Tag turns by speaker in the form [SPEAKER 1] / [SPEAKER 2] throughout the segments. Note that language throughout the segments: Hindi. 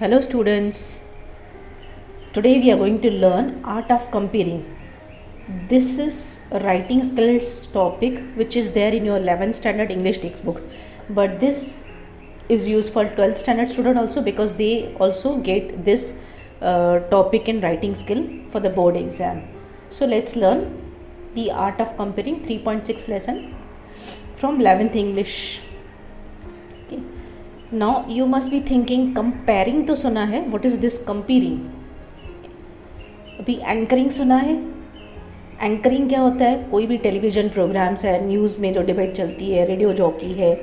[SPEAKER 1] Hello students, today we are going to learn art of comparing. This is a writing skills topic which is there in your 11th standard English textbook, but this is used for 12th standard student also because they also get this topic in writing skill for the board exam. So let's learn the art of comparing 3.6 lesson from 11th English. Okay. Now you must be thinking comparing तो सुना है, what is this comparing? अभी एंकरिंग सुना है. एंकरिंग क्या होता है? कोई भी टेलीविज़न प्रोग्राम्स है, न्यूज़ में जो डिबेट चलती है, रेडियो जॉकी है,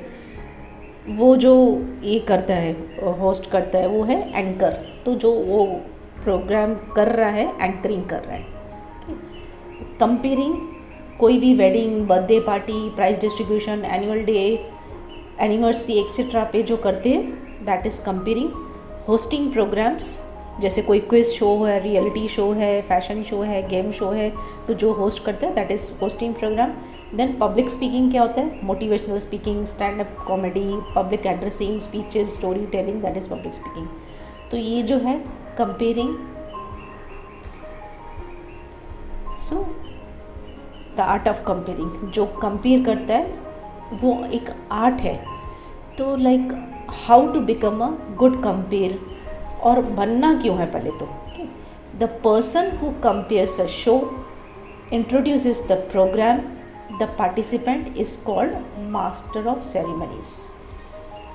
[SPEAKER 1] वो जो ये करता है, होस्ट करता है, वो है एंकर. तो जो वो प्रोग्राम कर रहा है एंकरिंग कर रहा है. कंपेयरिंग कोई भी wedding, birthday party, prize distribution, annual day, anniversary etcetera पे जो करते हैं that is compering. Hosting programs जैसे कोई क्विज शो है, रियलिटी शो है, फैशन शो है, गेम शो है, तो जो होस्ट करता है that is hosting program. Then public speaking क्या होता है? Motivational speaking, stand up comedy, public addressing, speeches, story telling, that is public speaking. तो ये जो है comparing. So the art of compering, जो कंपेयर करता है वो एक आर्ट है. तो like how to become a good compere, और बनना क्यों है पहले तो. The person who comperes a show introduces the program, the participant is called master of ceremonies.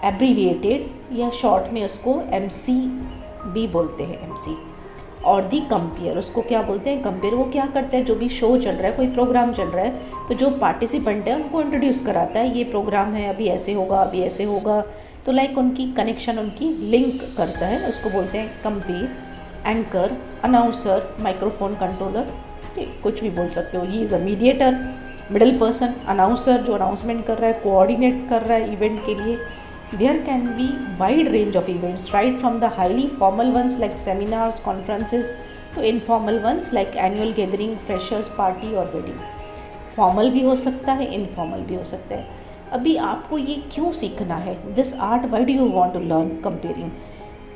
[SPEAKER 1] Abbreviated या शॉर्ट में उसको MC भी बोलते हैं, MC. और दी कंपेयर, उसको क्या बोलते हैं? कंपेयर. वो क्या करता है? जो भी शो चल रहा है, कोई प्रोग्राम चल रहा है, तो जो पार्टिसिपेंट है उनको इंट्रोड्यूस कराता है, ये प्रोग्राम है, अभी ऐसे होगा, अभी ऐसे होगा. तो लाइक उनकी कनेक्शन, उनकी लिंक करता है, उसको बोलते हैं compare. Anchor, announcer, microphone controller, कुछ भी बोल सकते हो. He is a mediator, middle person. Announcer जो अनाउंसमेंट कर रहा है, कोऑर्डिनेट कर रहा है इवेंट के लिए. There can be wide range of events, right from the highly formal ones like seminars, conferences, to informal ones like annual gathering, freshers party और wedding. Formal भी हो सकता है, informal भी हो सकता है. अभी आपको ये क्यों सीखना है? This art, why do you want to learn comparing?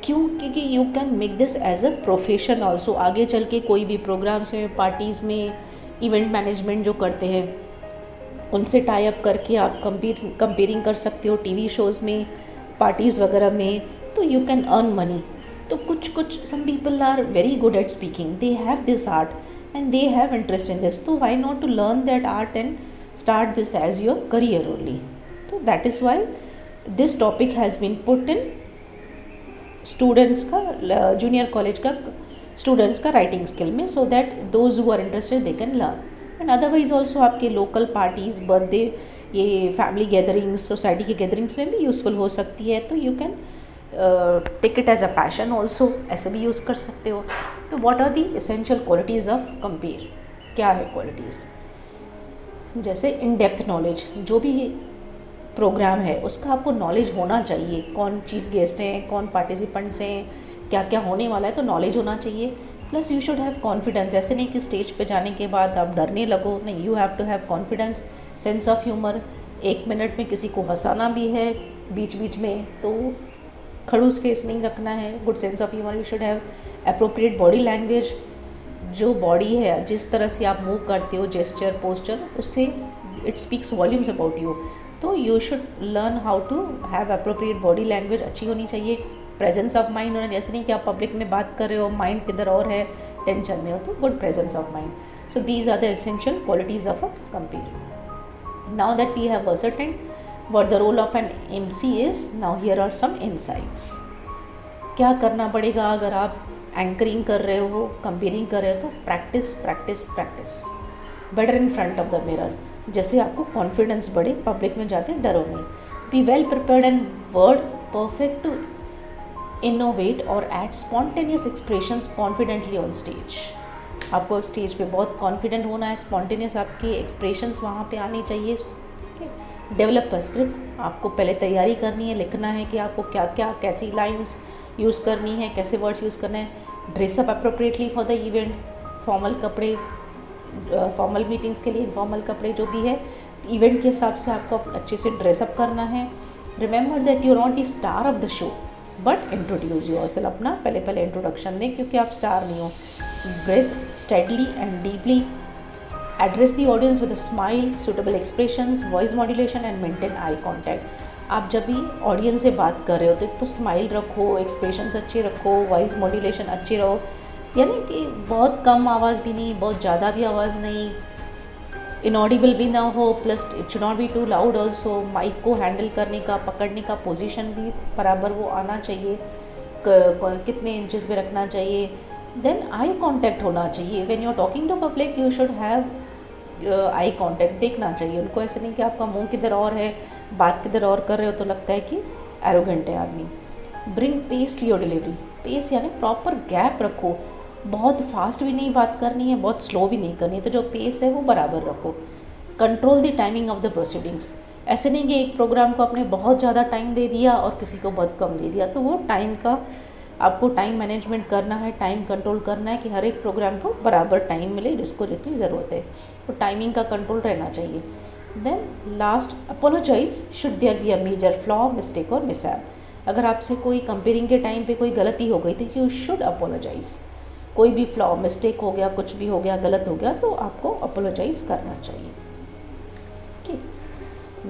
[SPEAKER 1] क्यों? क्योंकि you can make this as a profession also. आगे चल के कोई भी प्रोग्राम्स में, पार्टीज़ में, इवेंट मैनेजमेंट जो करते हैं उनसे टाई अप करके आप कंपेयरिंग कर सकते हो. टीवी शोज़ में, पार्टीज़ वगैरह में, तो यू कैन अर्न मनी. तो कुछ some people are very good at speaking, they have this art and they have interest in this. तो why not to learn that art and start this as your career only. तो that is why this topic has been put in students का, जूनियर कॉलेज का स्टूडेंट्स का राइटिंग स्किल में, so that those who are interested they can learn. And otherwise also आपके लोकल पार्टीज़, बर्थडे, ये फैमिली गैदरिंग्स, सोसाइटी की गैदरिंग्स में भी यूज़फुल हो सकती है. तो you can take it as a passion also, ऐसे भी यूज़ कर सकते हो. तो what are the essential qualities of compere? क्या है क्वालिटीज़? जैसे इन डेप्थ नॉलेज, जो भी प्रोग्राम है उसका आपको नॉलेज होना चाहिए. कौन चीफ गेस्ट हैं, कौन पार्टिसिपेंट्स हैं, क्या क्या होने वाला है, तो नॉलेज होना चाहिए. Plus you should have confidence. ऐसे नहीं कि स्टेज पे जाने के बाद आप डरने लगो, नहीं. You have to have confidence, sense of humour. 1 minute में किसी को हंसाना भी है बीच बीच में, तो खड़ूस फेस नहीं रखना है. Good sense of humour. You should have appropriate body language. जो बॉडी है, जिस तरह से आप मूव करते हो, जेस्चर, पोस्चर, उससे it speaks volumes about you. तो you should learn how to have appropriate body language. अच्छी होनी चाहिए. प्रेजेंस ऑफ माइंड होना, जैसे नहीं कि आप पब्लिक में बात कर रहे हो, माइंड किधर और है, टेंशन में हो, तो good presence of mind. So these are the essential qualities of a compere. Now that we have ascertained what the role of an MC is, now here are some insights. क्या करना पड़ेगा अगर आप एंकरिंग कर रहे हो, कंपेयरिंग कर रहे हो? तो practice practice practice. Better in front of the mirror, जैसे आपको कॉन्फिडेंस बढ़े, पब्लिक में जाते डरो नहीं. Be well prepared and word perfect to innovate और add spontaneous expressions confidently on stage. आपको स्टेज पे बहुत कॉन्फिडेंट होना है, स्पॉन्टेनियस आपके एक्सप्रेशंस वहाँ पे आनी चाहिए. डेवलप अ स्क्रिप्ट, आपको पहले तैयारी करनी है, लिखना है कि आपको क्या क्या, कैसी लाइंस यूज़ करनी है, कैसे वर्ड्स यूज़ करने हैं. Dress up appropriately for the event. Formal कपड़े, फॉर्मल मीटिंग्स के लिए इनफॉर्मल कपड़े, जो भी है इवेंट के हिसाब से आपको अच्छे से ड्रेसअप करना है. Remember that you are not the star of the show. But introduce yourself, अपना पहले इंट्रोडक्शन दें क्योंकि आप स्टार नहीं हो। Breathe steadily and deeply, address the audience with a smile, suitable expressions, voice modulation and maintain eye contact. आप जब भी ऑडियंस से बात कर रहे हो तो स्माइल रखो, एक्सप्रेशंस अच्छे रखो, वॉइस मॉड्यूलेशन अच्छी रहो, यानी कि बहुत कम आवाज़ भी नहीं, बहुत ज़्यादा भी आवाज़ नहीं, इनऑडिबल भी ना हो, plus it should not be too loud also. Mike को हैंडल करने का, पकड़ने का पोजीशन भी बराबर वो आना चाहिए, कितने इंचेस में रखना चाहिए। देन आई कांटेक्ट होना चाहिए। When you are talking to public you should have eye contact, देखना चाहिए उनको, ऐसे नहीं कि आपका मुंह किधर और है, बात किधर और कर रहे हो तो लगता है कि एरोगेंट है आदमी। Bring pace to your delivery, pace यानी प्रॉपर गैप रखो, बहुत फास्ट भी नहीं बात करनी है, बहुत स्लो भी नहीं करनी है, तो जो पेस है वो बराबर रखो। Control the timing of the proceedings, ऐसे नहीं कि एक प्रोग्राम को आपने बहुत ज़्यादा टाइम दे दिया और किसी को बहुत कम दे दिया, तो वो टाइम का आपको टाइम मैनेजमेंट करना है, टाइम कंट्रोल करना है कि हर एक प्रोग्राम को बराबर टाइम मिले जिसको जितनी ज़रूरत है, तो टाइमिंग का कंट्रोल रहना चाहिए। Then last, apologize should there be a major flaw, mistake और मिसहैप। अगर आपसे कोई कंपेयरिंग के टाइम पे कोई गलती हो गई तो यू शुड अपोलोजाइज़। कोई भी फ्लॉ, मिस्टेक हो गया, कुछ भी हो गया, गलत हो गया, तो आपको अपोलोजाइज करना चाहिए। Okay,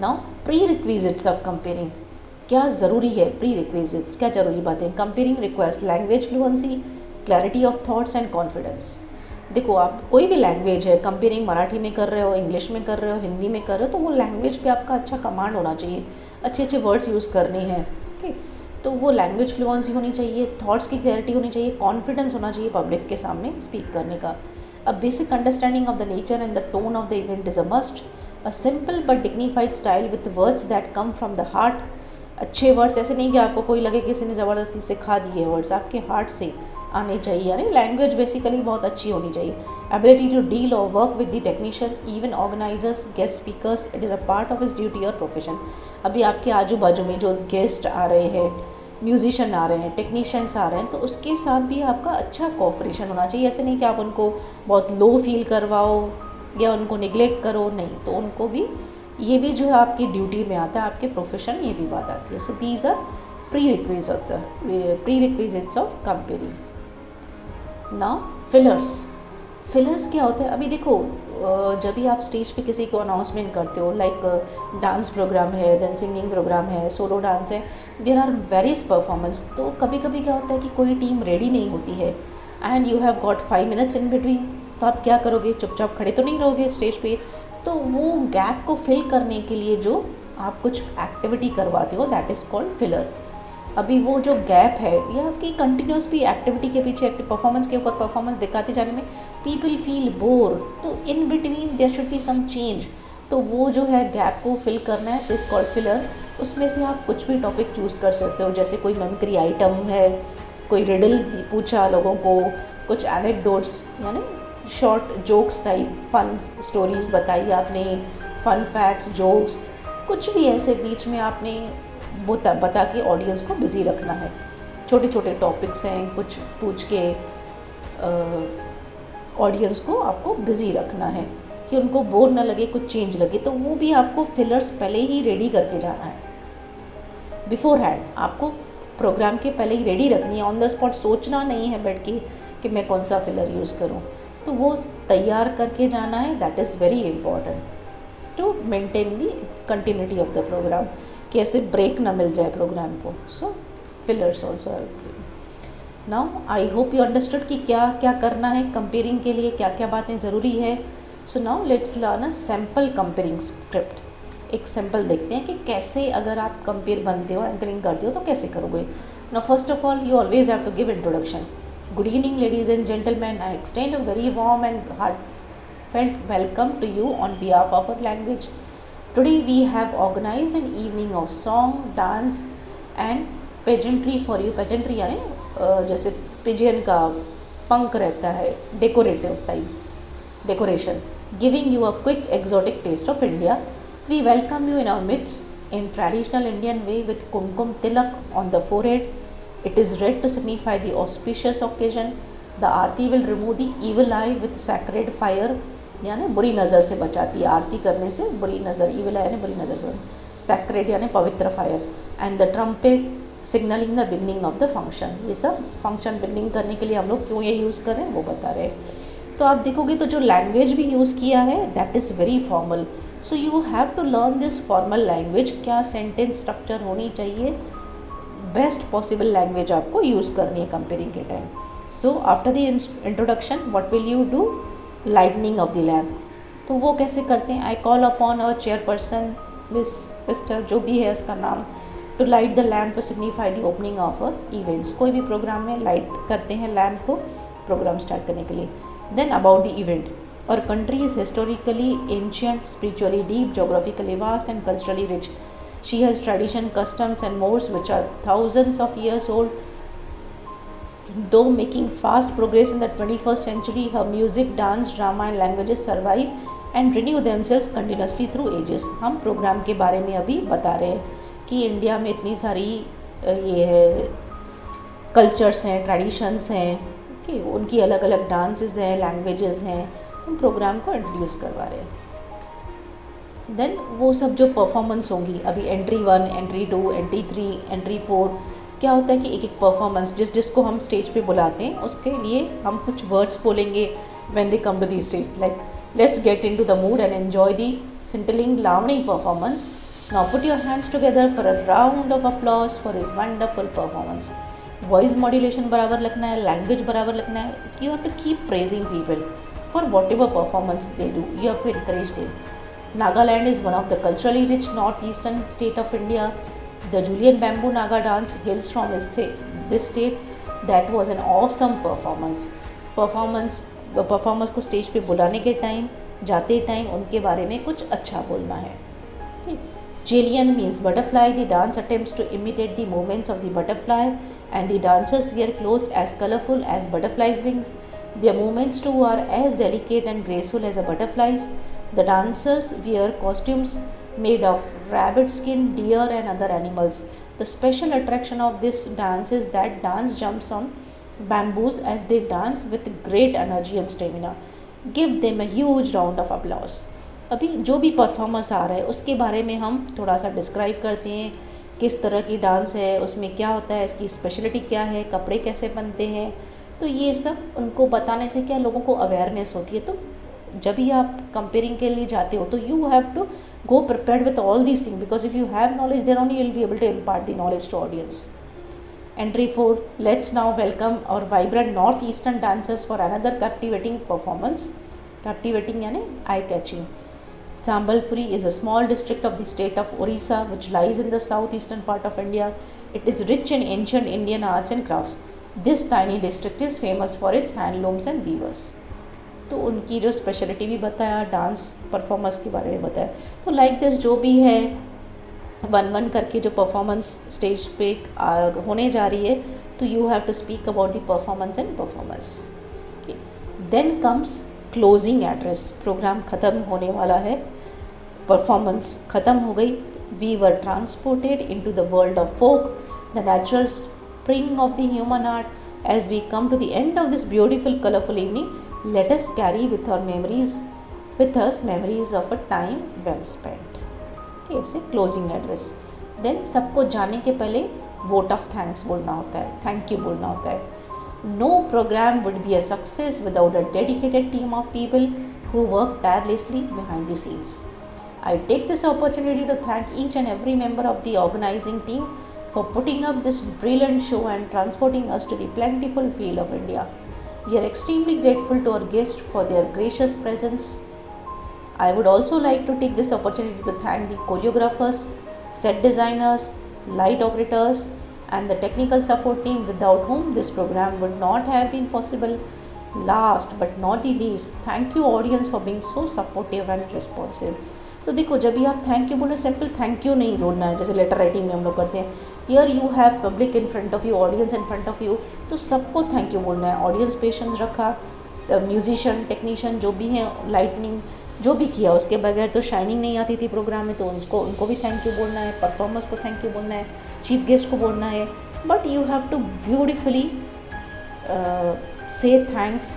[SPEAKER 1] now pre requisites of comparing, क्या ज़रूरी है? प्री रिक्विजिट्स क्या ज़रूरी बातें? Comparing request language fluency, clarity of thoughts and confidence. देखो, आप कोई भी लैंग्वेज है, कंपेयरिंग मराठी में कर रहे हो, इंग्लिश में कर रहे हो, हिंदी में कर रहे हो, तो वो लैंग्वेज पे आपका अच्छा कमांड होना चाहिए, अच्छे अच्छे वर्ड्स यूज़ करने हैं। ओके, तो वो लैंग्वेज फ्लुएंसी होनी चाहिए, थॉट्स की क्लैरिटी होनी चाहिए, कॉन्फिडेंस होना चाहिए पब्लिक के सामने स्पीक करने का। A basic understanding of the nature and the tone of the event is a must. A simple but dignified style with words that come from the heart. अच्छे वर्ड्स, ऐसे नहीं कि आपको कोई लगे किसी ने ज़बरदस्ती सिखा दिए, वर्ड्स आपके हार्ट से आने चाहिए, यानी लैंग्वेज बेसिकली बहुत अच्छी होनी चाहिए। एबिलिटी टू डील और work with the technicians, even organisers, guest speakers, it is a part of his duty और प्रोफेशन। अभी आपके आजू बाजू में जो गेस्ट आ रहे हैं, म्यूजिशियन आ रहे हैं, टेक्नीशियंस आ रहे हैं, तो उसके साथ भी आपका अच्छा कोऑपरेशन होना चाहिए। ऐसे नहीं कि आप उनको बहुत लो फील करवाओ या उनको निगलेक्ट करो, नहीं, तो उनको भी, ये भी जो है आपकी ड्यूटी में आता है, आपके प्रोफेशन ये भी बात आती है। So these are prerequisites of compering. Now fillers, fillers क्या होता है? अभी देखो, जब भी आप स्टेज पे किसी को अनाउंसमेंट करते हो, लाइक डांस प्रोग्राम है, देन सिंगिंग प्रोग्राम है, सोलो डांस है, देयर आर वेरियस परफॉर्मेंस, तो कभी कभी क्या होता है कि कोई टीम रेडी नहीं होती है and you have got 5 minutes in between, तो आप क्या करोगे? चुपचाप खड़े तो नहीं रहोगे स्टेज पे, तो वो गैप को फिल करने के लिए जो आप कुछ एक्टिविटी करवाते हो, दैट इज़ कॉल्ड फिलर। अभी वो जो गैप है, या आपकी कंटिन्यूस भी एक्टिविटी के पीछे परफॉर्मेंस के ऊपर परफॉर्मेंस दिखाते जाने में पीपल फील बोर, तो in between there should be some change, तो वो जो है गैप को फिल करना है, दिस कॉल्ड फिलर। उसमें से आप कुछ भी टॉपिक चूज़ कर सकते हो, जैसे कोई मेमोरी आइटम है, कोई रिडल पूछा लोगों को, कुछ एनेक्डोट्स यानी short jokes type fun stories बताई आपने, फन फैक्ट्स, जोक्स, कुछ भी ऐसे बीच में आपने बता के ऑडियंस को बिज़ी रखना है। छोटे छोटे टॉपिक्स हैं, कुछ पूछ के ऑडियंस को आपको बिज़ी रखना है कि उनको बोर ना लगे, कुछ चेंज लगे, तो वो भी आपको फिलर्स पहले ही रेडी करके जाना है। बिफोर हैंड आपको प्रोग्राम के पहले ही रेडी रखनी है, ऑन द स्पॉट सोचना नहीं है बैठ के कि मैं कौन सा फिलर यूज़ करूँ, तो वो तैयार करके जाना है। That is very important to maintain the continuity of the programme, कैसे ब्रेक ना मिल जाए प्रोग्राम को। So fillers also. Now I hope you understood कि क्या क्या करना है कंपेयरिंग के लिए, क्या क्या बातें ज़रूरी है। So now let's learn a sample comparing script. एक सैम्पल देखते हैं कि कैसे अगर आप कंपेयर बनते हो, एंकरिंग करते हो तो कैसे करोगे। Now first of all you always have to give introduction. Good evening ladies and gentlemen, I extend a very warm and heartfelt welcome to you on behalf of our language. Today we have organized an evening of song, dance and pageantry for you. Pageantry यानी जैसे पिजियन का पंख रहता है, decorative type decoration, giving you a quick exotic taste of India. We welcome you in our midst in traditional Indian way with kumkum tilak on the forehead. It is read to signify the auspicious occasion. The Aarti will remove the evil eye with sacred fire, यानी बुरी नज़र से बचाती है आरती करने से, बुरी नज़र, evil eye यानी बुरी नज़र से, sacred यानी पवित्र fire, and the trumpet signalling the beginning of the function. ये सब फंक्शन बिगनिंग करने के लिए हम लोग क्यों ये यूज़ कर रहे हैं वो बता रहे हैं। तो आप देखोगे तो जो लैंग्वेज भी यूज़ किया है that is very formal. So you have to learn this formal language. क्या सेंटेंस स्ट्रक्चर होनी चाहिए, बेस्ट पॉसिबल लैंग्वेज आपको यूज़ करनी है कंपेयरिंग के time. So after the introduction what will you do, lightning of the lamp. तो वो कैसे करते हैं, I call upon a chairperson mister जो भी है उसका नाम, to light the lamp to signify the opening of a events. कोई भी प्रोग्राम में लाइट करते हैं लैम्प को प्रोग्राम स्टार्ट करने के लिए। देन अबाउट द इवेंट, और country is historically ancient, spiritually deep, geographically vast and culturally rich. She has tradition, customs and mores which are thousands of years old. Though making fast progress in the 21st century, her music, dance, drama and languages survive and renew themselves continuously through ages. हम प्रोग्राम के बारे में अभी बता रहे हैं कि इंडिया में इतनी सारी ये है कल्चर्स हैं, ट्रेडिशंस हैं, कि उनकी अलग अलग डांसेस हैं, लैंग्वेजेस हैं, हम प्रोग्राम को इंट्रोड्यूस करवा रहे हैं। देन वो सब जो परफॉर्मेंस होंगी, अभी एंट्री 1, एंट्री 2, एंट्री 3, एंट्री 4, क्या होता है कि एक एक परफॉर्मेंस जिसको हम स्टेज पे बुलाते हैं उसके लिए हम कुछ वर्ड्स बोलेंगे when they come to the stage, like let's get into the mood and enjoy the scintillating Lavani performance. Now put your hands together for a round of applause for his wonderful performance. Voice modulation बराबर रखना है, लैंग्वेज बराबर रखना है. You have to keep praising people for what ever performance they do. You have to encourage them. Nagaland is one of the culturally rich northeastern state of India. The Julian bamboo Naga dance hails from this state. That was an awesome performance. Performers को स्टेज पे बुलाने के टाइम, जाते टाइम उनके बारे में कुछ अच्छा बोलना है. Jalian means butterfly. The dance attempts to imitate the movements of the butterfly, and the dancers wear clothes as colorful as butterflies' wings. Their movements too are as delicate and graceful as a butterfly's. The dancers wear costumes made of rabbit skin, deer and other animals. The special attraction of this dance is that dance jumps on bamboos as they dance with great energy and stamina. Give them a huge round of applause. अभी जो भी परफॉर्मेंस आ रहा है उसके बारे में हम थोड़ा सा डिस्क्राइब करते हैं, किस तरह की डांस है, उसमें क्या होता है, इसकी स्पेशलिटी क्या है, कपड़े कैसे बनते हैं. तो ये सब उनको बताने से क्या लोगों को अवेयरनेस होती है. तो जब भी आप कंपेयरिंग के लिए जाते हो तो you have to go prepared with all these thing, because if you have knowledge then only you will be able to impart the knowledge to audience. Entry 4, let's now welcome our vibrant northeastern dancers for another captivating performance. Captivating यानी eye catching. Sambalpuri is a small district of the state of Orissa which lies in the southeastern part of India. It is rich in ancient Indian arts and crafts. This tiny district is famous for its handlooms and weavers. तो उनकी जो स्पेशलिटी भी बताया, डांस परफॉर्मेंस के बारे में बताया. तो लाइक दिस जो भी है 1-1 करके जो परफॉर्मेंस स्टेज पे होने जा रही है, तो you have to speak about the performance and performance. Then comes closing address. Programme ख़त्म होने वाला है, परफॉर्मेंस ख़त्म हो गई. We were transported into the world of folk, the natural spring of the human art. As we come to the end of this beautiful colourful evening, let us carry with us memories of a time well spent. ऐसे क्लोजिंग एड्रेस. देन सबको जाने के पहले वोट ऑफ थैंक्स बोलना होता है, थैंक यू बोलना होता है. No programme would be a success without a dedicated team of people who work tirelessly behind the scenes. I take this opportunity to thank each and every member of the organizing team for putting up this brilliant show and transporting us to the plentiful field of India. We are extremely grateful to our guests for their gracious presence. I would also like to take this opportunity to thank the choreographers, set designers, light operators, and the technical support team without whom this program would not have been possible. Last but not the least, thank you audience for being so supportive and responsive. तो देखो जब भी आप थैंक यू बोलो, सिंपल थैंक यू नहीं बोलना है जैसे लेटर राइटिंग में हम लोग करते हैं. Here you have public in front of you, audience in front of you, तो सबको थैंक यू बोलना है. ऑडियंस पेशेंस रखा, म्यूजिशियन टेक्नीशियन जो भी हैं, लाइटनिंग जो भी किया, उसके बगैर तो शाइनिंग नहीं आती थी प्रोग्राम में, तो उनको भी थैंक यू बोलना है. परफॉर्मर्स को थैंक यू बोलना है, चीफ गेस्ट को बोलना है. But you have to beautifully से thanks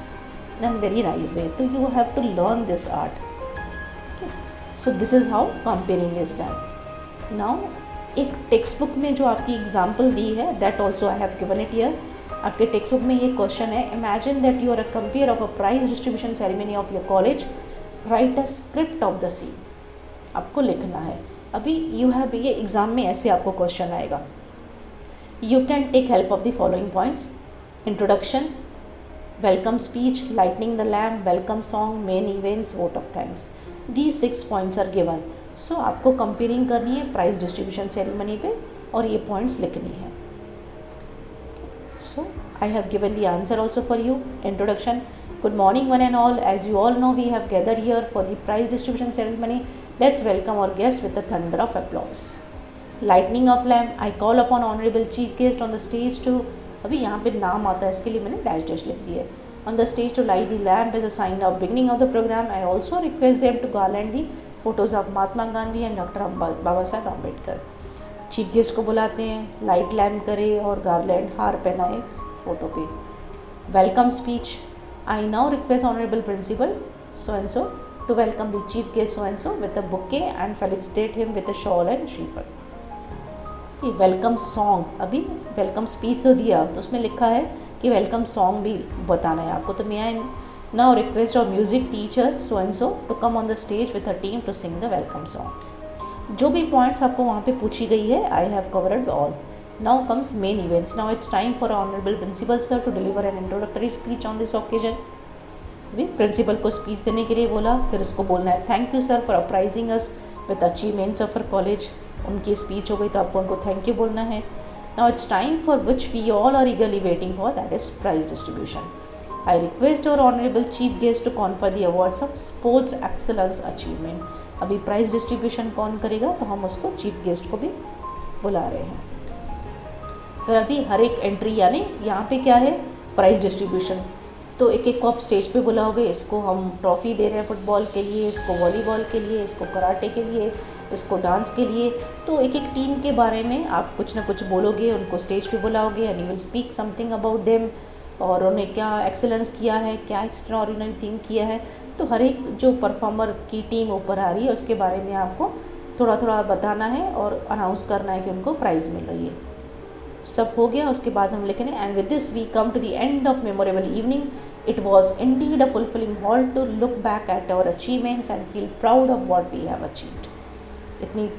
[SPEAKER 1] in very nice way. तो you have to learn this art. So this is how comparing is done. Now एक टेक्स्ट बुक में जो आपकी एग्जाम्पल दी है, that also I have given it here. आपके टेक्स्ट बुक में ये क्वेश्चन है, imagine that you are a compere of a prize distribution ceremony of your college, write a script of the scene. आपको लिखना है। अभी यू हैव, ये एग्ज़ाम में ऐसे आपको क्वेश्चन आएगा। You can take help of the following points: introduction, welcome speech, lightning the lamp, welcome song, main events, vote of thanks. These 6 points are given. So आपको कंपेयरिंग करनी है प्राइज डिस्ट्रीब्यूशन सेरेमनी पे और ये पॉइंट्स लिखनी है। So I have given the answer also for you. Introduction: Good morning one and all. As you all know, we have gathered here for the prize distribution ceremony. Let's welcome our guests with a thunder of applause. Lightning of lamp. I call upon honorable chief guest on the stage to, अभी यहाँ पे नाम आता है इसके लिए मैंने डैश डैश लिख दिया है, on the stage to light the lamp as a sign of beginning of the program. I also request them to garland the photos of Mahatma Gandhi and Dr. Baba Saheb Ambedkar. Chief guest को बुलाते हैं, लाइट लैम्प करे और गार्लैंड हार पहनाए फोटो पे। Welcome speech: I now request Honorable Principal so and so to welcome the chief guest so and so with a bouquet and felicitate him with a shawl and श्रीफल। कि वेलकम सॉन्ग, अभी वेलकम स्पीच तो दिया तो उसमें लिखा है कि वेलकम सॉन्ग भी बताना है आपको। तो मैं I now request of music teacher so and so to come on the stage with a team to sing the welcome song. जो भी पॉइंट्स आपको वहाँ पे पूछी गई है, I have covered all. Now comes main events. Now it's time for Honorable Principal Sir to deliver an introductory speech on this occasion. भी प्रिंसिपल को स्पीच देने के लिए बोला, फिर उसको बोलना है thank you sir for apprising us with achievements of our college. उनकी स्पीच हो गई तो आपको उनको थैंक यू बोलना है। Now it's time for which we all are eagerly waiting for, that is prize distribution. I request our honourable chief guest to confer the awards of sports excellence achievement. अभी प्राइज डिस्ट्रीब्यूशन कौन करेगा, तो हम उसको चीफ गेस्ट को भी बुला रहे हैं। फिर अभी हर एक एंट्री, यानी यहाँ पे क्या है प्राइज डिस्ट्रीब्यूशन, तो एक एक को आप स्टेज पे बुलाओगे। इसको हम ट्रॉफ़ी दे रहे हैं फुटबॉल के लिए, इसको वॉलीबॉल के लिए, इसको कराटे के लिए, इसको डांस के लिए। तो एक एक टीम के बारे में आप कुछ ना कुछ बोलोगे, उनको स्टेज पे बुलाओगे and you will speak something about them, और उन्हें क्या एक्सेलेंस किया है, क्या एक्स्ट्रा ऑर्डिनरी थिंग किया है। तो हर एक जो परफॉर्मर की टीम ऊपर आ रही है उसके बारे में आपको थोड़ा थोड़ा बताना है और अनाउंस करना है कि उनको प्राइज़ मिल रही है। सब हो गया, उसके बाद हम लिखेंगे and with this we come to the end of memorable evening. It was indeed a fulfilling whole to look back at our achievements and feel proud of what we have achieved. इतनी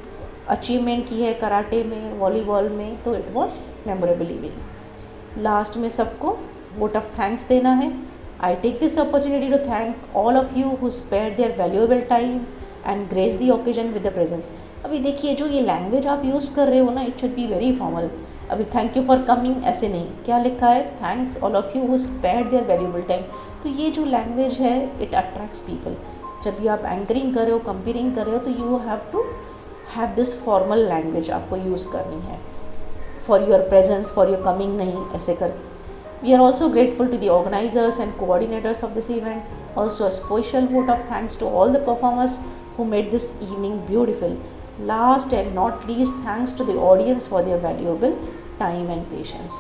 [SPEAKER 1] अचीवमेंट की है कराटे में, वॉलीबॉल में, तो it was memorable evening. Last में सबको वोट ऑफ थैंक्स देना है। I take this opportunity to thank all of you who spared their valuable time and grace the occasion with the presence. अभी देखिए जो ये लैंग्वेज आप यूज़ कर रहे हो ना, it should be very formal. अभी थैंक यू फॉर कमिंग ऐसे नहीं, क्या लिखा है, thanks all of you who spared their valuable time. तो ये जो लैंग्वेज है इट अट्रैक्ट्स पीपल। जब भी आप एंकरिंग कर रहे हो, कंपेयरिंग कर रहे हो, तो you have to have this formal language आपको यूज़ करनी है। For your presence, for your coming नहीं, ऐसे करके। We are also grateful to the organisers and coordinators of this event. Also a special vote of thanks to all the performers who made this evening beautiful. Last and not least, thanks to the audience for their valuable time and patience.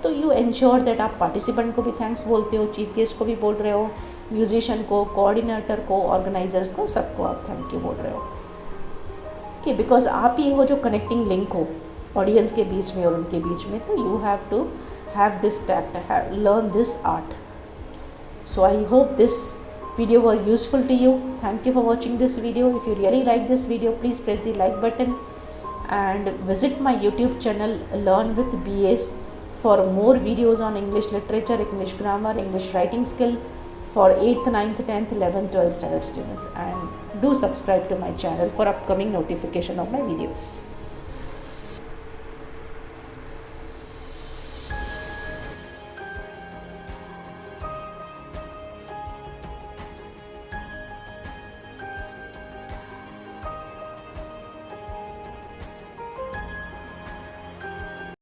[SPEAKER 1] तो you ensure that आप पार्टिसिपेंट को भी थैंक्स बोलते हो, चीफ गेस्ट को भी बोल रहे हो, म्यूजिशियन को, कोऑर्डिनेटर को, ऑर्गेनाइजर्स को, सबको आप थैंक यू बोल रहे हो कि बिकॉज आप ही हो जो कनेक्टिंग लिंक हो ऑडियंस के बीच में और उनके बीच में। तो you have to have this tact, learn this art. So I hope this video was useful to you. Thank you for watching this video. If you really like this video, please press the like button and visit my YouTube channel Learn with BS for more videos on English literature, English grammar, English writing skill for 8th, 9th, 10th, 11th, 12th standard students, and do subscribe to my channel for upcoming notification of my videos.